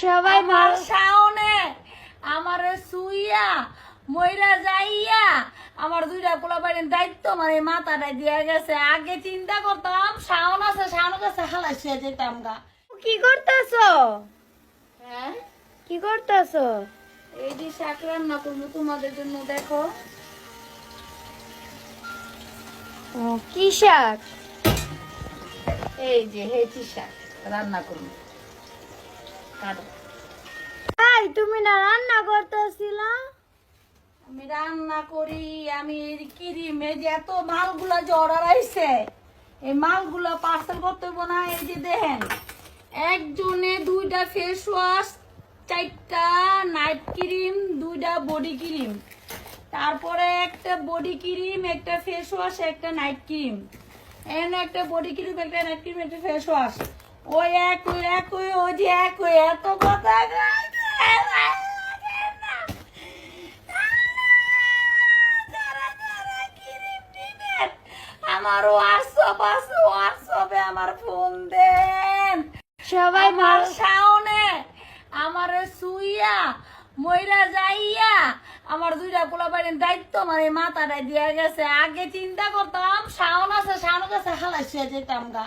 সবাই আমার শাওনে আমারে সুইয়া মইরা যাইয়া আমার দুইটা পোলা বাড়ির দায়িত্ব মানে মাথাটা দিয়ে গেছে। আগে চিন্তা করতাম শাওন আছে, শাওনের কাছে হালাইছে যেতাম গা। কি করতেছো? হ্যাঁ, কি করতেছো? এই যে শাক রান্না করবো তোমাদের জন্য, দেখো। কি শাক? এই যে হেঁচি শাক রান্না করবো, কাটো। তাই তুমি না রান্না করতেছিলা? আমি রান্না করি, আমি এই ক্রিমে যে এত মালগুলা যে অর্ডার আইছে, এই মালগুলা পার্সেল করতে হইব না। এই যে দেখেন, একজনে 2টা ফেস ওয়াশ, 4টা নাইট ক্রিম, 2টা বডি ক্রিম, তারপরে একটা বডি ক্রিম, একটা ফেস ওয়াশ, একটা নাইট ক্রিম, এন একটা বডি ক্রিম, একটা নাইট ক্রিম, একটা ফেস ওয়াশ। ওই একই ওই যে একই এত কথা আমার হোয়াটসঅ্যাপে আমার ফোন দেন। সবাই আমার শাওনে আমারে সুইয়া মইরা যাইয়া আমার দুইটা পোলা বাড়ির দায়িত্ব মানে মাথাটা দিয়ে গেছে। আগে চিন্তা করতাম শাওন আছে, শাওনের কাছে হালাইছে যেতাম গা।